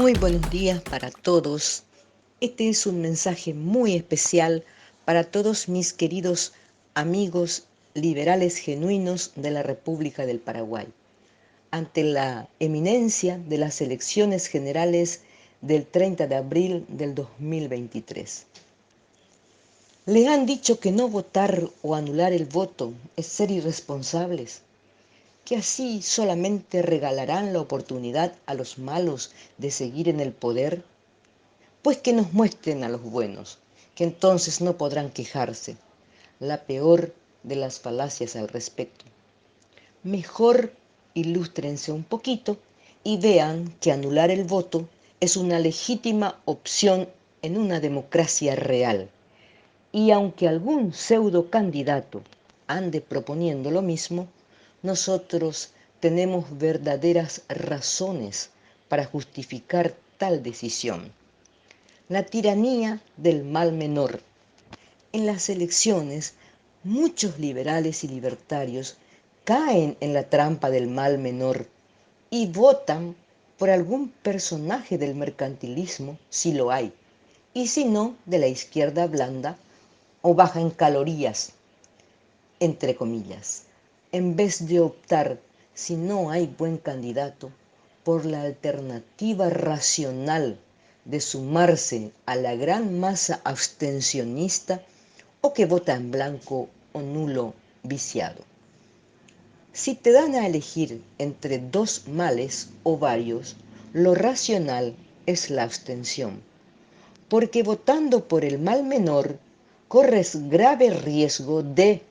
Muy buenos días para todos. Este es un mensaje muy especial para todos mis queridos amigos liberales genuinos de la República del Paraguay, ante la eminencia de las elecciones generales del 30 de abril del 2023. Les han dicho que no votar o anular el voto es ser irresponsables, que así solamente regalarán la oportunidad a los malos de seguir en el poder. Pues que nos muestren a los buenos, que entonces no podrán quejarse. La peor de las falacias al respecto. Mejor ilústrense un poquito y vean que anular el voto es una legítima opción en una democracia real. Y aunque algún pseudo candidato ande proponiendo lo mismo, nosotros tenemos verdaderas razones para justificar tal decisión. La tiranía del mal menor. En las elecciones, muchos liberales y libertarios caen en la trampa del mal menor y votan por algún personaje del mercantilismo, si lo hay, y si no, de la izquierda blanda o baja en calorías, entre comillas, en vez de optar, si no hay buen candidato, por la alternativa racional de sumarse a la gran masa abstencionista o que vota en blanco o nulo viciado. Si te dan a elegir entre dos males o varios, lo racional es la abstención, porque votando por el mal menor corres grave riesgo de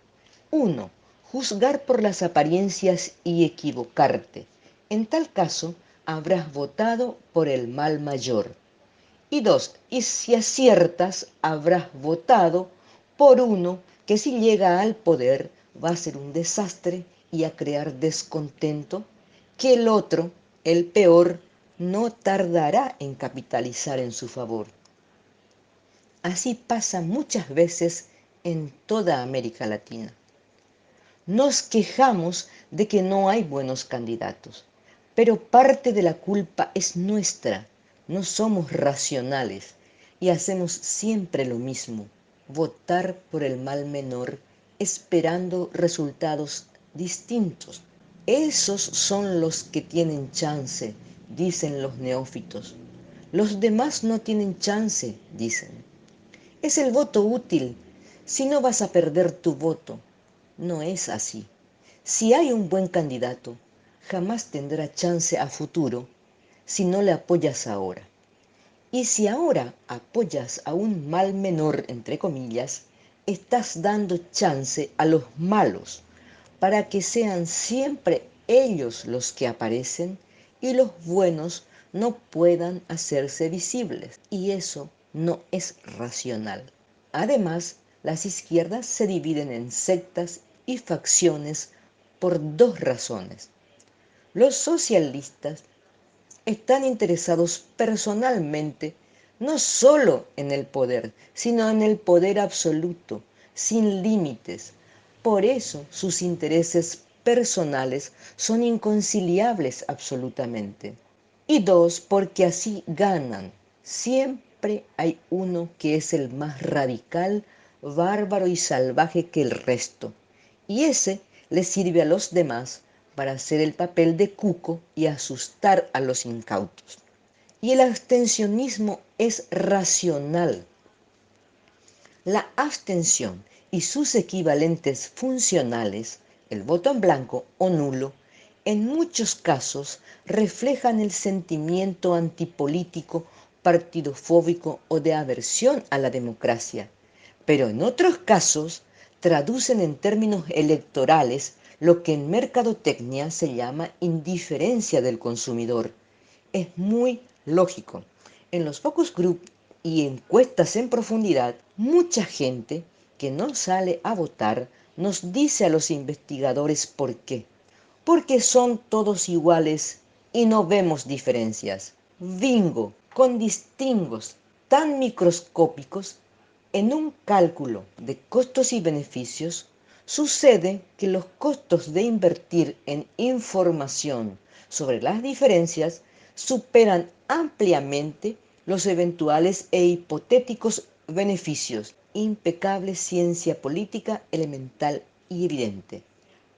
1. Juzgar por las apariencias y equivocarte. En tal caso, habrás votado por el mal mayor. Y 2. Y si aciertas, habrás votado por uno que si llega al poder va a ser un desastre y a crear descontento, que el otro, el peor, no tardará en capitalizar en su favor. Así pasa muchas veces en toda América Latina. Nos quejamos de que no hay buenos candidatos, pero parte de la culpa es nuestra. No somos racionales y hacemos siempre lo mismo, votar por el mal menor esperando resultados distintos. Esos son los que tienen chance, dicen los neófitos. Los demás no tienen chance, dicen. Es el voto útil. Si no vas a perder tu voto. No es así. Si hay un buen candidato, jamás tendrá chance a futuro si no le apoyas ahora. Y si ahora apoyas a un mal menor, entre comillas, estás dando chance a los malos para que sean siempre ellos los que aparecen y los buenos no puedan hacerse visibles. Y eso no es racional. Además, las izquierdas se dividen en sectas y facciones por dos razones. Los socialistas están interesados personalmente no solo en el poder, sino en el poder absoluto, sin límites. Por eso sus intereses personales son inconciliables absolutamente. Y 2, porque así ganan. Siempre hay uno que es el más radical, bárbaro y salvaje que el resto. Y ese le sirve a los demás para hacer el papel de cuco y asustar a los incautos. Y el abstencionismo es racional. La abstención y sus equivalentes funcionales, el voto en blanco o nulo, en muchos casos reflejan el sentimiento antipolítico, partidofóbico o de aversión a la democracia, pero en otros casos traducen en términos electorales lo que en mercadotecnia se llama indiferencia del consumidor. Es muy lógico. En los focus group y encuestas en profundidad, mucha gente que no sale a votar nos dice a los investigadores por qué. Porque son todos iguales y no vemos diferencias. Bingo, con distingos tan microscópicos, en un cálculo de costos y beneficios, sucede que los costos de invertir en información sobre las diferencias superan ampliamente los eventuales e hipotéticos beneficios. Impecable ciencia política elemental y evidente.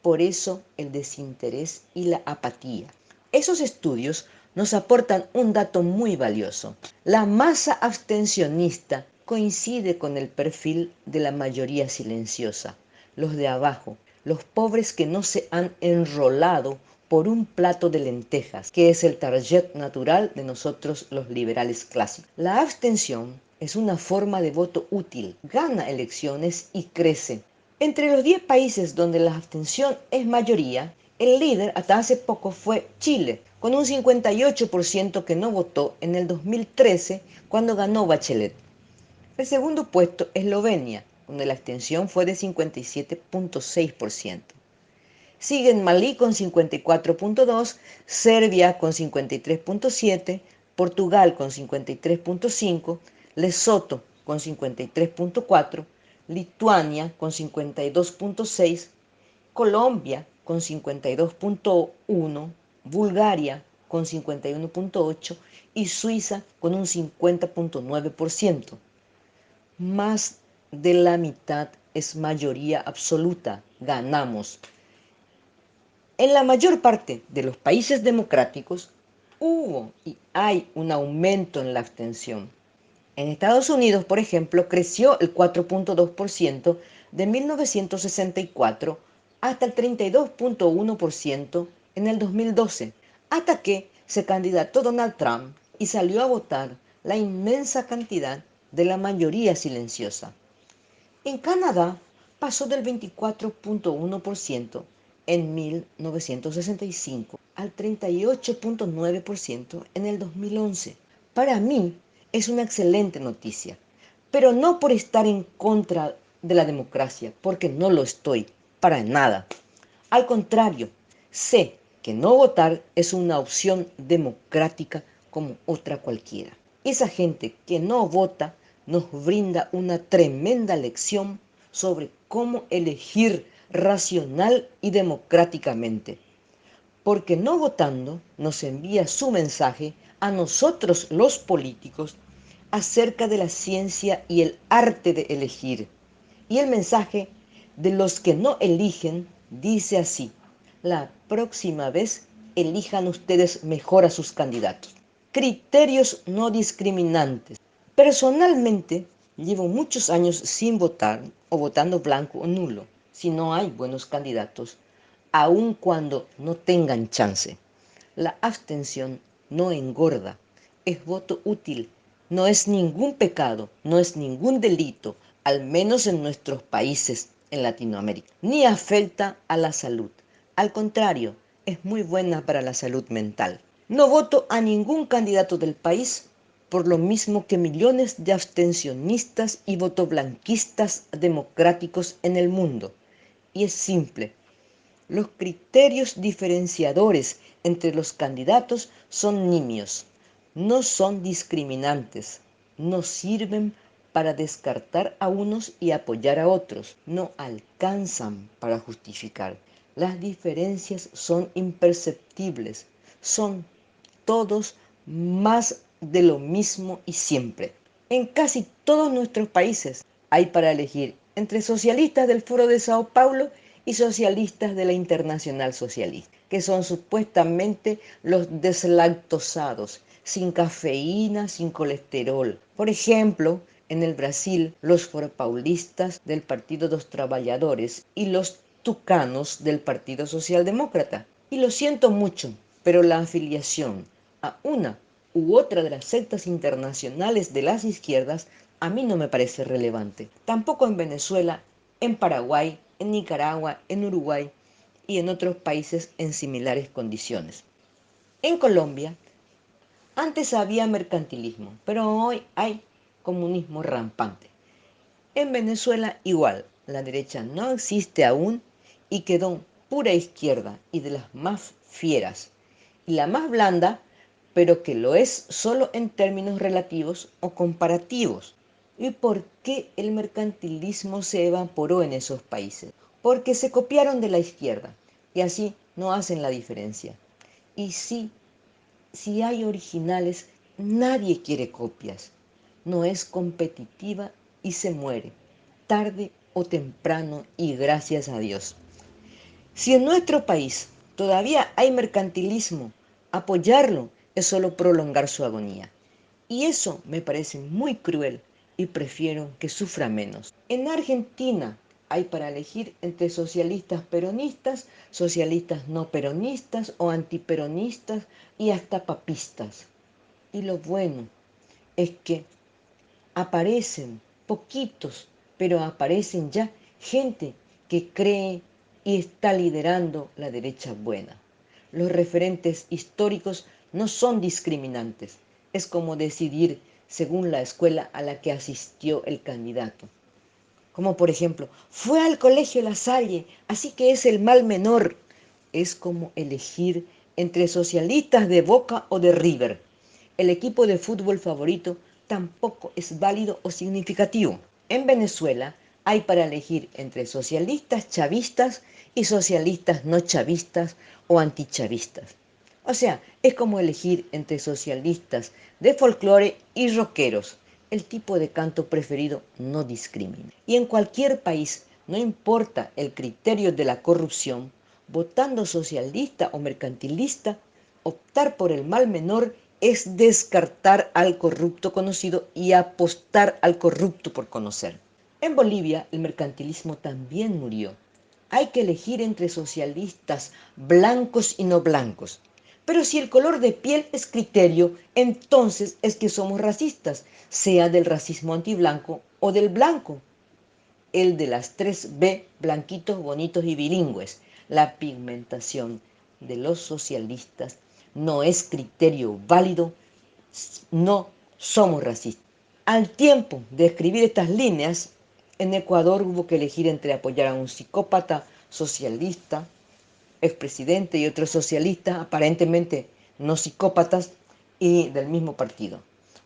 Por eso el desinterés y la apatía. Esos estudios nos aportan un dato muy valioso. La masa abstencionista coincide con el perfil de la mayoría silenciosa, los de abajo, los pobres que no se han enrolado por un plato de lentejas, que es el target natural de nosotros los liberales clásicos. La abstención es una forma de voto útil, gana elecciones y crece. Entre los 10 países donde la abstención es mayoría, el líder hasta hace poco fue Chile, con un 58% que no votó en el 2013 cuando ganó Bachelet. El segundo puesto, Eslovenia, donde la abstención fue de 57.6%. Siguen Malí con 54.2%, Serbia con 53.7%, Portugal con 53.5%, Lesoto con 53.4%, Lituania con 52.6%, Colombia con 52.1%, Bulgaria con 51.8% y Suiza con un 50.9%. Más de la mitad es mayoría absoluta, ganamos. En la mayor parte de los países democráticos hubo y hay un aumento en la abstención. En Estados Unidos, por ejemplo, creció el 4.2% de 1964 hasta el 32.1% en el 2012, hasta que se candidató Donald Trump y salió a votar la inmensa cantidad de la mayoría silenciosa. En Canadá pasó del 24.1% en 1965 al 38.9% en el 2011. Para mí es una excelente noticia, pero no por estar en contra de la democracia, porque no lo estoy, para nada. Al contrario, sé que no votar es una opción democrática como otra cualquiera. Esa gente que no vota nos brinda una tremenda lección sobre cómo elegir racional y democráticamente, porque no votando nos envía su mensaje a nosotros los políticos acerca de la ciencia y el arte de elegir. Y el mensaje de los que no eligen dice así: la próxima vez elijan ustedes mejor a sus candidatos. Criterios no discriminantes. Personalmente, llevo muchos años sin votar o votando blanco o nulo si no hay buenos candidatos, aun cuando no tengan chance. La abstención no engorda, es voto útil, no es ningún pecado, no es ningún delito, al menos en nuestros países en Latinoamérica, ni afecta a la salud. Al contrario, es muy buena para la salud mental. No voto a ningún candidato del país por lo mismo que millones de abstencionistas y votoblanquistas democráticos en el mundo. Y es simple. Los criterios diferenciadores entre los candidatos son nimios, no son discriminantes, no sirven para descartar a unos y apoyar a otros, no alcanzan para justificar. Las diferencias son imperceptibles, son todos más de lo mismo y siempre. En casi todos nuestros países hay para elegir entre socialistas del Foro de Sao Paulo y socialistas de la Internacional Socialista, que son supuestamente los deslactosados, sin cafeína, sin colesterol. Por ejemplo, en el Brasil, los forpaulistas del Partido dos Trabajadores y los tucanos del Partido Socialdemócrata. Y lo siento mucho, pero la afiliación a una u otra de las sectas internacionales de las izquierdas a mí no me parece relevante. Tampoco en Venezuela, en Paraguay, en Nicaragua, en Uruguay y en otros países en similares condiciones. En Colombia, antes había mercantilismo, pero hoy hay comunismo rampante. En Venezuela igual, la derecha no existe aún y quedó pura izquierda y de las más fieras. Y la más blanda, pero que lo es solo en términos relativos o comparativos. ¿Y por qué el mercantilismo se evaporó en esos países? Porque se copiaron de la izquierda y así no hacen la diferencia. Y sí hay originales Nadie quiere copias, no es competitiva y se muere, tarde o temprano y gracias a Dios. Si en nuestro país todavía hay mercantilismo, apoyarlo es solo prolongar su agonía. Y eso me parece muy cruel y prefiero que sufra menos. En Argentina hay para elegir entre socialistas peronistas, socialistas no peronistas o antiperonistas y hasta papistas. Y lo bueno es que aparecen poquitos, pero aparecen ya gente que cree y está liderando la derecha buena. Los referentes históricos no son discriminantes, es como decidir según la escuela a la que asistió el candidato. Como por ejemplo, fue al colegio La Salle, así que es el mal menor. Es como elegir entre socialistas de Boca o de River. El equipo de fútbol favorito tampoco es válido o significativo. En Venezuela hay para elegir entre socialistas chavistas y socialistas no chavistas o antichavistas. O sea, es como elegir entre socialistas de folclore y rockeros. El tipo de canto preferido no discrimina. Y en cualquier país, no importa el criterio de la corrupción, votando socialista o mercantilista, optar por el mal menor es descartar al corrupto conocido y apostar al corrupto por conocer. En Bolivia el mercantilismo también murió. Hay que elegir entre socialistas blancos y no blancos. Pero si el color de piel es criterio, entonces es que somos racistas, sea del racismo antiblanco o del blanco. El de las 3B, blanquitos, bonitos y bilingües. La pigmentación de los socialistas no es criterio válido, no somos racistas. Al tiempo de escribir estas líneas, en Ecuador hubo que elegir entre apoyar a un psicópata socialista, expresidente y otros socialistas aparentemente no psicópatas y del mismo partido.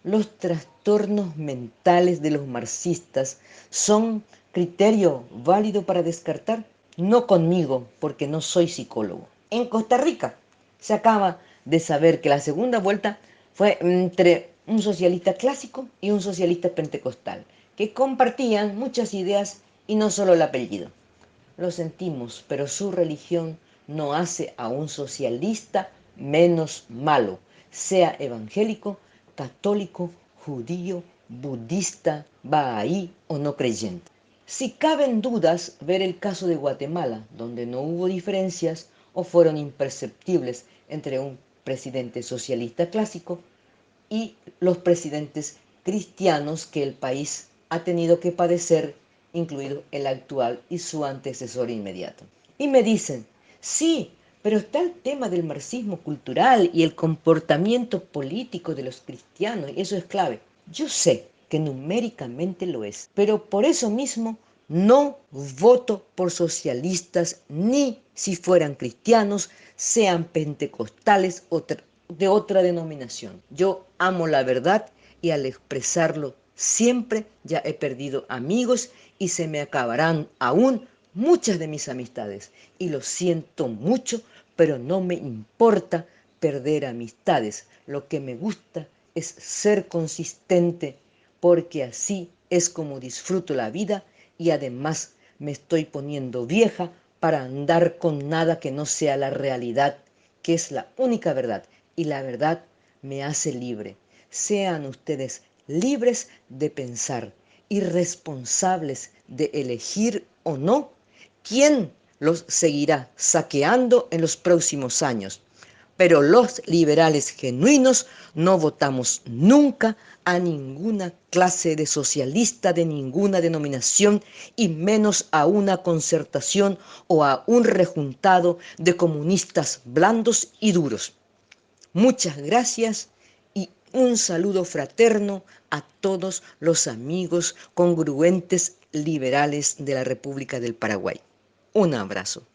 Los trastornos mentales de los marxistas son criterio válido para descartar, no conmigo porque no soy psicólogo. En Costa Rica se acaba de saber que la segunda vuelta fue entre un socialista clásico y un socialista pentecostal, que compartían muchas ideas y no solo el apellido. Lo sentimos, pero su religión no hace a un socialista menos malo, sea evangélico, católico, judío, budista, bahaí o no creyente. Si caben dudas, ver el caso de Guatemala, donde no hubo diferencias o fueron imperceptibles entre un presidente socialista clásico y los presidentes cristianos que el país ha tenido que padecer, incluido el actual y su antecesor inmediato. Y me dicen, sí, pero está el tema del marxismo cultural y el comportamiento político de los cristianos, y eso es clave. Yo sé que numéricamente lo es, pero por eso mismo no voto por socialistas ni si fueran cristianos, sean pentecostales o de otra denominación. Yo amo la verdad y al expresarlo siempre ya he perdido amigos y se me acabarán aún muchas de mis amistades. Y lo siento mucho, pero no me importa perder amistades. Lo que me gusta es ser consistente, porque así es como disfruto la vida y además me estoy poniendo vieja para andar con nada que no sea la realidad, que es la única verdad. Y la verdad me hace libre. Sean ustedes libres de pensar y responsables de elegir o no quién los seguirá saqueando en los próximos años. Pero los liberales genuinos no votamos nunca a ninguna clase de socialista de ninguna denominación y menos a una concertación o a un rejuntado de comunistas blandos y duros. Muchas gracias y un saludo fraterno a todos los amigos congruentes liberales de la República del Paraguay. Un abrazo.